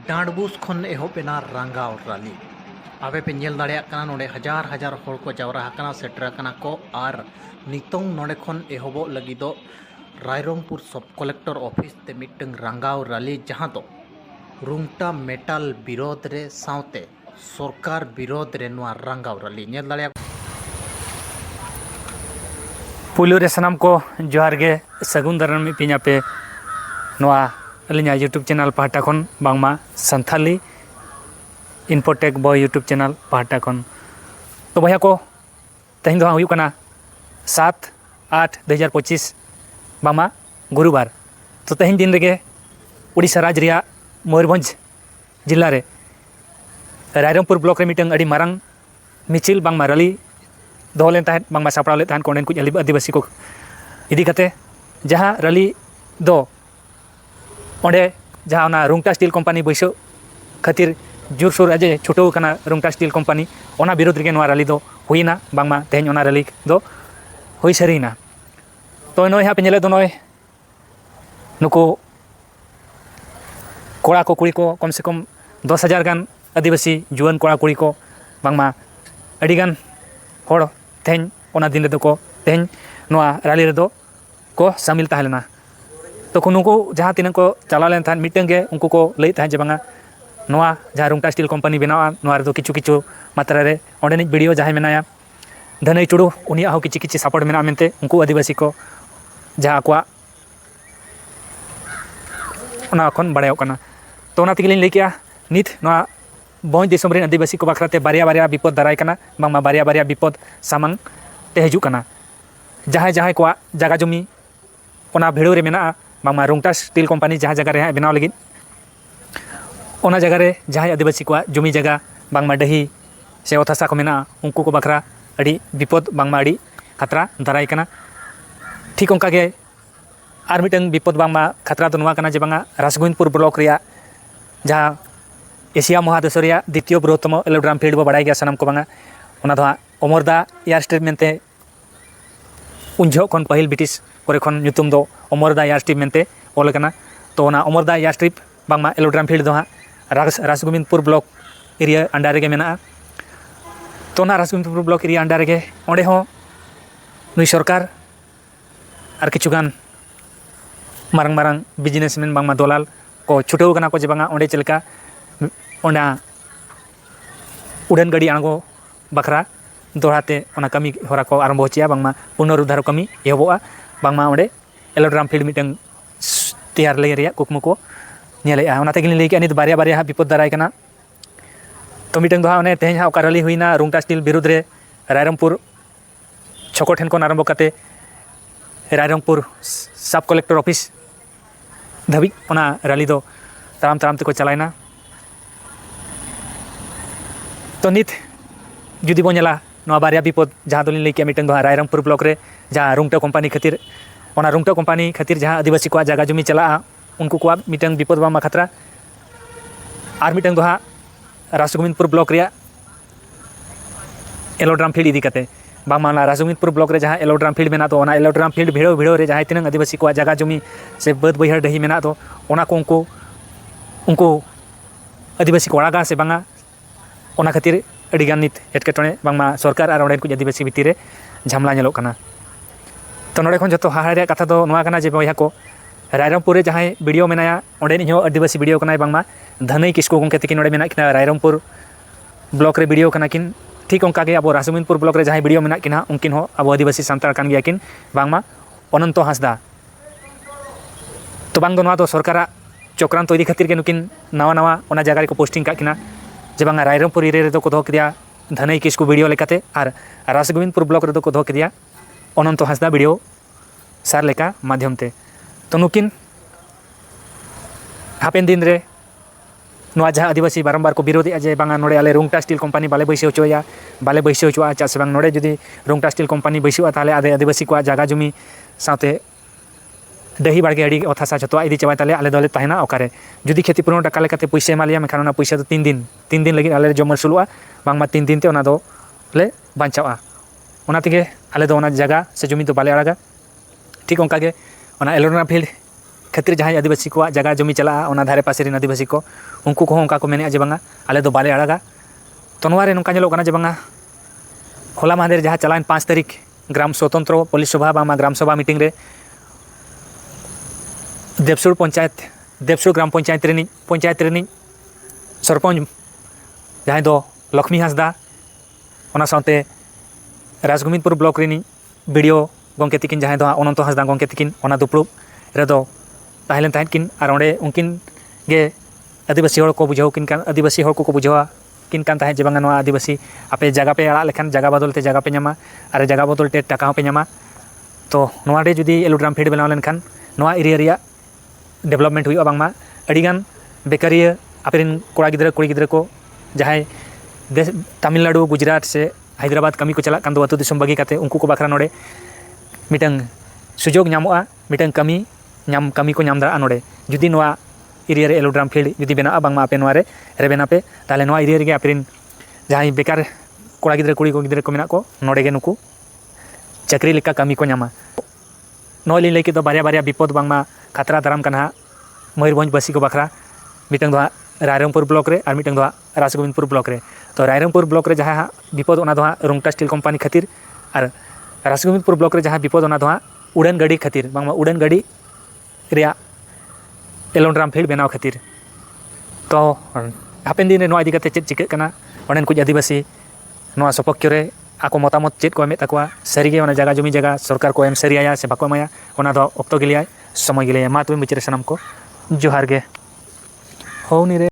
डांडबुस खन एहबेना रंगाव राली आबे पे नेल दाड़ेया काना नोडे हजार हजार होड़ को जावरा हाकना सेटर काना को आर नितोंग नोडे खन एहबो लगिदो रायरंगपुर सब कलेक्टर ऑफिस ते मिटंग रंगाव राली जहां दो रुंगटा मेटल विरोध रे साउते सरकार विरोध रे नोआ रंगाव राली नेल दाड़ेया पुलु रे सनाम को जोहार गे सगुन दाराम मी पिना पे नोआ अलिया यूट्यूब चैनल पाहटा खन बांगमा Santali infotech boy YouTube channel पाहटा खन तो भैया को तेहन दो हुई कना 7-8-2025 बांगमा गुरुवार तो तेहन दिन रेगे उड़ीसा राज्य रिया मयूरभंज जिला रे रायरंगपुर ब्लॉक रे मिटंग अड़ी मारंग मिचिल बांगमा रैली दोहलें तहत बांगमा सापड़ाव ले तहन कोंडेन कुछ आदिवासी को इदी कते जहाँ रैली दो ओंडे जहाँ ओना रुंगटा स्टील कंपनी बैसो खातिर जोरसोर अजे छुटो कना रुंगटा स्टील कंपनी ओना विरोध रेगे नोआ रैली दो हुईना बांगमा तेहन ओना रैली दो हुई सरीना तो नोय हाँ पे नेले दो नोय नुको कोड़ा को कुड़ी को कम से कम 10,000 गान आदिवासी जुआन कोड़ा कुड़ी को बांगमा अड़ी गान होड़ तेहन ओना दिन रेदो को तेहन नोआ रैली रेदो को शामिल ताहेलेना तो नुकु जहाँ तीन को चला लेन थान मिटंग गे उनको को लई ताहे जे बांगा नोआ जहाँ रुंगटा स्टील कंपनी बनावा नोआ रेदो किछु किछु मात्रा रे ओंडेनिज वीडियो जहाँ मेनाया धनई टुडू उनिया हो किछि किछि सपोर्ट मेना मेनते उनको आदिवासी को जहाँ को ओना खन बाड़ायोग कना तो ओना तिगिलिन लई केया नित नोआ बौज दिसम रेन आदिवासी को बाखराते बारिया बारिया विपद दाराय कना बांगमा बारिया बारिया विपद सामांग ते हिजु कना जहाँ जहाँ को जगह जमी ओना भिड़ो रे मेना बांगमा रुंगटा स्टील कंपनी जहाँ जगह रे बनाव लगिन ओना जगह रे जहाँ आदिवासी को जमी जगह बांगमा डही से ओत हासा को मेना उनको को बाखरा अड़ी विपद बांगमा अड़ी खतरा दाराय कना ठीक ओंका गे आर मिटंग विपद बांगमा खतरा तो नोआ कना जे बांगा राजगोविंदपुर ब्लॉक रिया जहाँ एशिया महादेश रिया द्वितीय बृहत्तम एलोड्राम फील्ड बो बाड़ाय गया सनाम को बांगा ओना दो अमरदा एयर स्ट्रिप मेनते उनझो खन पहिल ब्रिटिश करे खन ᱧᱩᱛᱩᱢ दो अमरदा एयर स्ट्रिप मेनते ओल कना तो ओना अमरदा एयर स्ट्रिप बांगमा एलोड्राम फील्ड दो राजगोविंदपुर ब्लॉक एरिया अंडर रेगे मेना तो ओना राजगोविंदपुर ब्लॉक एरिया अंडर रेगे ओंडे हो नुई सरकार आर किछुगान मारंग मारंग बिजनेसमैन बांगमा दलाल को छुटेव कना को जे बांगा ओंडे चलका ओना उड़ान गाड़ी आंगो बखरा दोहराते ओना कमी होरा को आरंभ होचिया बांगमा पुनरुद्धार कमी एहबोआ बांगमा ओंडे एलोड्राम फील्ड मिटंग तैयार लगे रिया कुकमु को नेलेआ ओना तेगिन लई के नित बारिया बारिया विपद दाराय कना तो मिटंग दोहा ओने तेहन हा ओका रैली हुईना रुंगटा स्टील विरुद्ध रे रायरंगपुर छको ठेन को आरंभ करते रायरंगपुर सब कलेक्टर ऑफिस धाबी ओना रैली दो ताराम ताराम ते को चलायना तो नित जुदी बो नेला नोआ बारिया विपद जहाँ दोलिन लई के मिटंग दो रायरंगपुर ब्लॉक रे जहाँ रुंगटा कंपनी खातिर ओना रुंगटा कंपनी खातिर जहाँ आदिवासी को जगह जमी चला उनको को मिटंग विपद बामा खतरा आर मिटंग दो राजगोविंदपुर ब्लॉक रिया एलोड्राम फील्ड इदी कते बामा राजगोविंदपुर ब्लॉक रे जहाँ एलोड्राम फील्ड मेना तो ओना एलोड्राम फील्ड भिड़ो भिड़ो रे जहाँ तीन आदिवासी को जगह जमी से बद बैहर डही मेना तो ओना को उनको आदिवासी को अड़ागा से बांगा ओना खातिर अड़ीगान नित एटकेटोणे बांगमा सरकार और ओंडेन को आदिवासी भितर रे झामला नेलोग कना तो नोडे खन जतो हाहाड़ रे कथा दो नोआ कना जे बयहा को रायरंगपुर रे जहाँ वीडियो मेनाया ओंडेन हो आदिवासी वीडियो कनाय बांगमा धनई किस्कु गंके तकिन नोडे मेना किना रायरंगपुर ब्लॉक रे वीडियो कना किन ठीक ओंका गे अब राजगोविंदपुर ब्लॉक रे जहाँ वीडियो मेना किना उनकिन हो अब आदिवासी सांतार कान गया किन बांगमा अनंतो हांसदा तो बांग दो नोआ दो सरकारा चक्रांत इदी खातिर के नुकिन नवा नवा ओना जगह को पोस्टिंग का किना जे बांगा रायरंगपुर एरिया रे दो को दो किदिया धनई किस्कु वीडियो लेकाते आर राजगोविंदपुर ब्लॉक रे दो को दो किदिया अनंतो हांसदा वीडियो सार लेका माध्यम ते तो नुकिन हापेन दिन रे नोआ जहाँ आदिवासी बारंबार को विरोधी जे बांगा नोडे आले रुंगटा स्टील कंपनी बाले बैसे होचोया बाले बैसे होचोआ चास बांग नोडे जुदी रुंगटा स्टील कंपनी बैसुआ ताले आदे आदिवासी को जगह जमी साथे डही बाड़गे अड़ी अथासा जतवा इदी चाबा ताले आले दले ताहेना ओकारे जुदी क्षतिपूरण टाका लेकाते पैसा एमालिया मेखान ओना पैसा तो 3 दिन लगी आले जम सुलुआ बांगमा 3 दिन ते ओना दो ले बांचावा ओना तेगे आले दो ओना जगह से जमी तो बाले अड़ागा ठीक ओंका गे ओना एलोड्राम फील्ड खातिर जहाँ आदिवासी को जगह जमी चला ओना धारे पासे रेन आदिवासी को उनको को उनका को मेने जे बांगा आले दो बाले आड़ागा तो नोवारे नोंका ñeloग कना जे बांगा होला माहदेर जहाँ चलान 5 तारीख ग्राम स्वतंत्र पुलिस सभा बांगा ग्राम सभा मीटिंग रे देवसुर ग्राम पंचायत रेनी सरपंच जहाँ दो लक्ष्मी हांसदा ओना साथे राजगोविंदपुर ब्लॉक रेनी वीडियो गंके तकिन जहाँ दो अनंत हांसदा गंके तकिन ओना दुपड़ुब रेदो ताहेलेन ताहेनकिन आर ओंडे उनकिन गे आदिवासी हड़ को बुझाव किन कान आदिवासी हड़ को बुझावा किन कान ताहें जे बांगा नोआ आदिवासी आपे जगह पे आड़ा लेखान जगह बदलते जगह पे ᱧᱟᱢᱟ आर जगह बदलते टाका हूँ पे ᱧᱟᱢᱟ तो नोआ रे जुदी एलोड्राम फील्ड बनाव लेनखान नोआ एरिया रिया डेवलपमेंट हुई बांगमा अड़ीगान बेकारिया आपेन कोड़ा गिद्रा कुड़ी गिद्रा को जहाँ देश तमिलनाडु गुजरात से हैदराबाद कमी को चला दो अतु दिसम बागी काते उनको को बाखरा नोडे मिटंग सुजोग ᱧᱟᱢᱚᱜᱼᱟ मिटंग कमी को ᱧᱟᱢ ᱫᱟᱲᱮᱭᱟᱜᱼᱟ नोडे जुदी नोआ एरिया रे एलोड्राम फील्ड जुदी बनाआ बांगमा आपे नोआ रे रेबेना पे ताले नोआ एरिया रे आपेन जहाँ बेकार कोड़ा गिद्रा कुड़ी को गिद्रा को मेना को नोडे गे नुकु चाकरी लेका कमी को ᱧᱟᱢᱟ नोई लिन लेके तो बारिया बारिया विपद बांगमा खतरा दाराम कना मयूरभंज बसी को बाखरा मिटंग दो रायरंगपुर ब्लॉक रे और मिटंग दो राजगोविंदपुर ब्लॉक रे तो रायरंगपुर ब्लॉक रे जहाँ विपद ओना दो रुंगटा स्टील कंपनी खातिर और राजगोविंदपुर ब्लॉक रे जहाँ विपद ओना दो उड़ान गाड़ी खातिर बांगमा उड़ान गाड़ी रिया एलोड्राम फील्ड बनाव खातिर तो हापेन दिन नोआ इदी काते चेक चिकाग कना ओनेन कुछ आदिवासी नोआ सपक्ष रे आको मतामत चेक को एमेत ताकवा सारिगे ओना जगह जमी जगह सरकार को एम सारिया से बाको एमाया ओना दो ऑक्तो गिलिया समय गिलिया मा तबे मुचरे सनाम को जोहार गे हो नी रे।